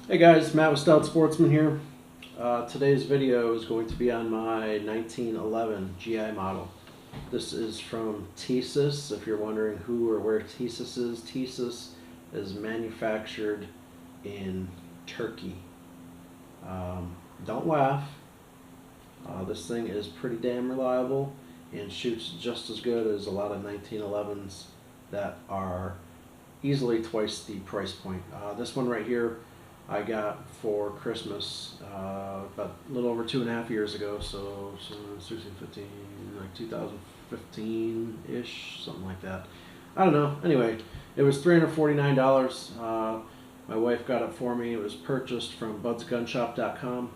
Hey guys, Matt with Stout Sportsmen here. Today's video is going to be on my 1911 GI model. This is from Tisas. If you're wondering who or where Tisas is manufactured in Turkey. Don't laugh. This thing is pretty damn reliable and shoots just as good as a lot of 1911s that are easily twice the price point. This one right here I got for Christmas about a little over 2.5 years ago, so 16, 15, like 2015-ish, something like that. I don't know. Anyway, it was $349. My wife got it for me. It was purchased from budsgunshop.com,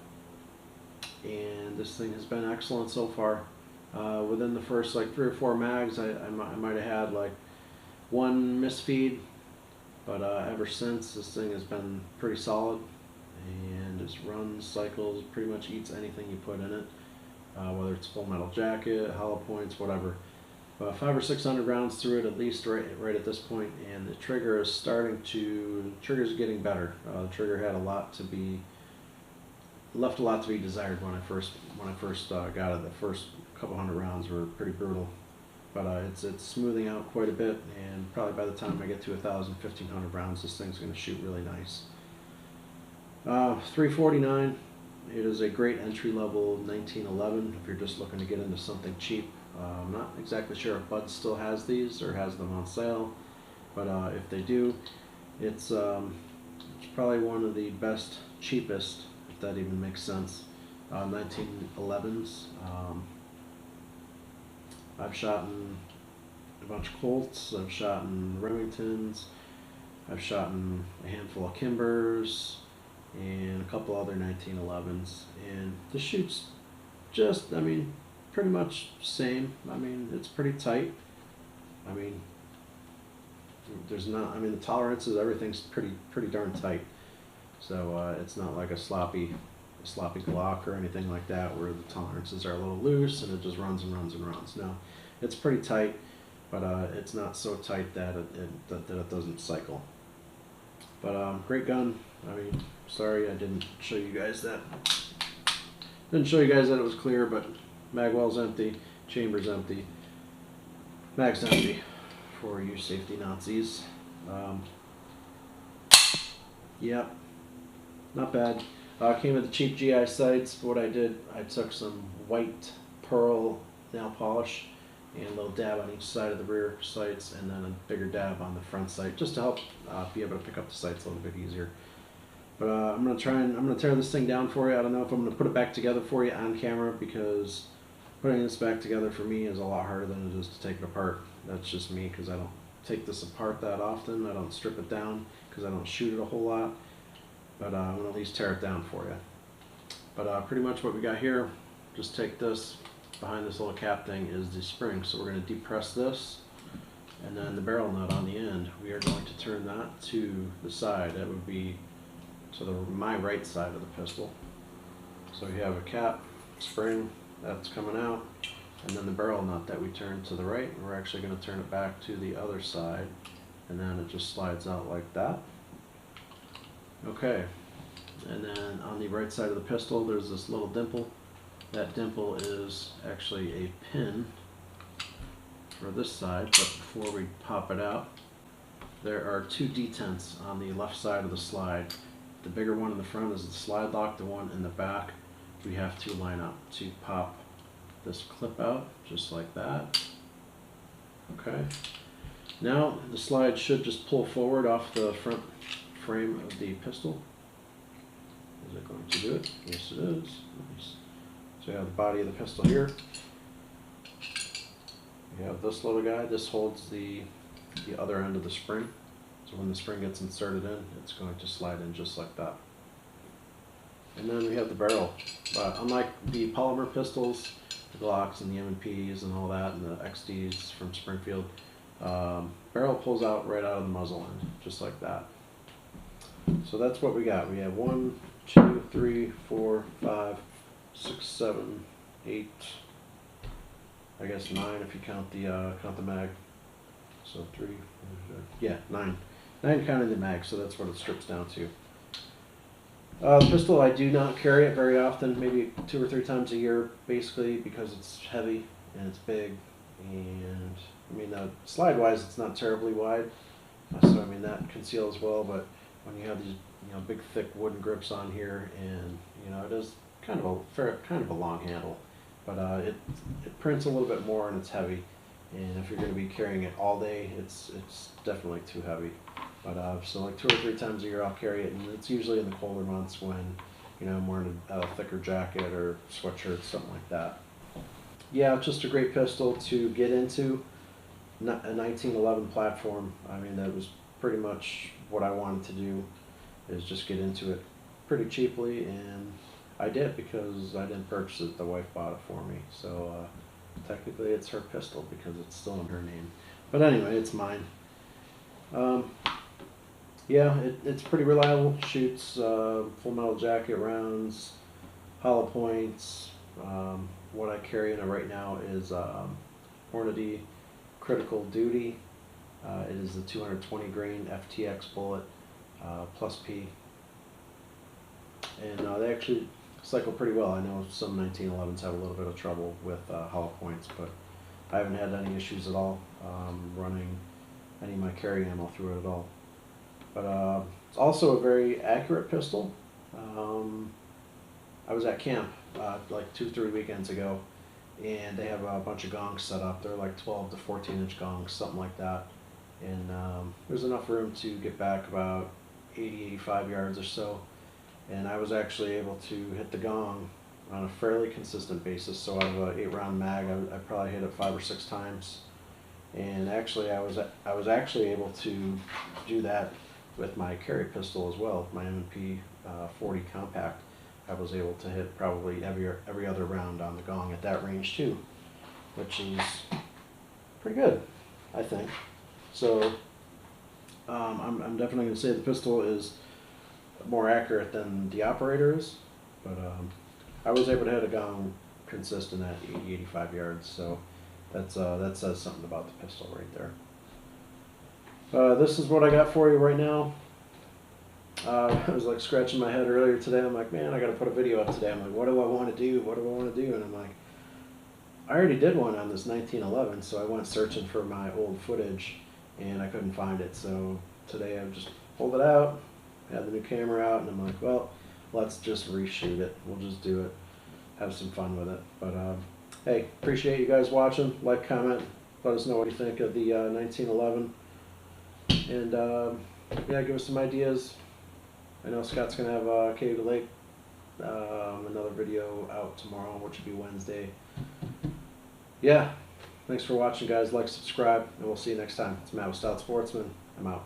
and this thing has been excellent so far. Within the first like 3 or 4 mags, I might have had like one misfeed. But ever since, this thing has been pretty solid, and just runs, cycles, pretty much eats anything you put in it, whether it's Full Metal Jacket, hollow points, whatever. 500 or 600 rounds through it at least right at this point, and the trigger is trigger's getting better. The trigger had left a lot to be desired when I first got it. The first couple hundred rounds were pretty brutal. But it's smoothing out quite a bit, and probably by the time I get to 1,000, 1,500 rounds, this thing's going to shoot really nice. $349. It is a great entry-level 1911 if you're just looking to get into something cheap. I'm not exactly sure if Bud still has these or has them on sale, but if they do, it's probably one of the best, cheapest, if that even makes sense, 1911s. I've shot in a bunch of Colts, I've shot in Remingtons, I've shot in a handful of Kimbers, and a couple other 1911s. And this shoots just, pretty much same. It's pretty tight. The tolerances, everything's pretty darn tight. So it's not like a sloppy Glock or anything like that where the tolerances are a little loose and it just runs and runs and runs. No, it's pretty tight, but it's not so tight that it doesn't cycle. But great gun. Sorry I didn't show you guys that. Didn't show you guys that it was clear, but magwell's empty, chamber's empty, mag's empty for you safety Nazis. Yep, not bad. Came with the cheap GI sights. What I did, I took some white pearl nail polish and a little dab on each side of the rear sights, and then a bigger dab on the front sight, just to help be able to pick up the sights a little bit easier. But I'm gonna tear this thing down for you. I don't know if I'm gonna put it back together for you on camera, because putting this back together for me is a lot harder than it is to take it apart. That's just me, because I don't take this apart that often. I don't strip it down because I don't shoot it a whole lot. But I'm going to at least tear it down for you. But pretty much what we got here, just take this, behind this little cap thing is the spring. So we're going to depress this, and then the barrel nut on the end, we are going to turn that to the side. That would be to my right side of the pistol. So you have a cap, spring, that's coming out, and then the barrel nut that we turn to the right. And we're actually going to turn it back to the other side, and then it just slides out like that. Okay, and then on the right side of the pistol there's this little dimple. That dimple is actually a pin for this side, but before we pop it out, there are 2 detents on the left side of the slide. The bigger one in the front is the slide lock, the one in the back we have to line up to pop this clip out, just like that. Okay, now the slide should just pull forward off the front frame of the pistol. Is it going to do it? Yes, it is. Nice. So you have the body of the pistol here. You have this little guy. This holds the other end of the spring. So when the spring gets inserted in, it's going to slide in just like that. And then we have the barrel. Unlike the polymer pistols, the Glocks and the M&Ps and all that, and the XDs from Springfield, barrel pulls out right out of the muzzle end, just like that. So that's what we got. We have 1, 2, 3, 4, 5, 6, 7, 8, I guess 9 if you count the mag. So 3, 4, yeah, 9. 9 counting the mag, so that's what it strips down to. The pistol, I do not carry it very often, maybe 2 or 3 times a year, basically because it's heavy and it's big, and I mean, slide-wise, it's not terribly wide, so I mean that conceals well. But when you have these, big thick wooden grips on here, and it is kind of a long handle, but it prints a little bit more and it's heavy. And if you're going to be carrying it all day, it's definitely too heavy. But so like 2 or 3 times a year I'll carry it, and it's usually in the colder months when I'm wearing a thicker jacket or sweatshirt, something like that. Yeah, just a great pistol to get into. A 1911 platform. I mean, that was pretty much what I wanted to do, is just get into it pretty cheaply, and I did because I didn't purchase it. The wife bought it for me, so technically it's her pistol because it's still in her name. But anyway, it's mine. Yeah, it's pretty reliable. Shoots full metal jacket rounds, hollow points. What I carry in it right now is Hornady Critical Duty. It is the 220 grain FTX bullet plus P, and they actually cycle pretty well. I know some 1911s have a little bit of trouble with hollow points, but I haven't had any issues at all running any of my carry ammo through it at all. But it's also a very accurate pistol. I was at camp like 2-3 weekends ago, and they have a bunch of gongs set up. They're like 12 to 14-inch gongs, something like that. And there's enough room to get back about 80-85 yards or so. And I was actually able to hit the gong on a fairly consistent basis. So out of an 8-round mag, I probably hit it 5 or 6 times. And actually, I was actually able to do that with my carry pistol as well, my M&P 40 compact. I was able to hit probably every other round on the gong at that range too, which is pretty good, I think. So I'm definitely going to say the pistol is more accurate than the operator is, but I was able to hit a gong consistent at 80-85 yards, so that says something about the pistol right there. This is what I got for you right now. I was like scratching my head earlier today. I'm like, man, I got to put a video up today. I'm like, what do I want to do? What do I want to do? And I'm like, I already did one on this 1911, so I went searching for my old footage, and I couldn't find it. So today I just pulled it out, had the new camera out, and I'm like, well, let's just reshoot it. We'll just do it, have some fun with it. But hey, appreciate you guys watching. Like, comment, let us know what you think of the 1911, and yeah, give us some ideas. I know Scott's going to have Cave to Lake, another video out tomorrow, which will be Wednesday. Yeah, thanks for watching, guys. Like, subscribe, and we'll see you next time. It's Matt with Stout Sportsman. I'm out.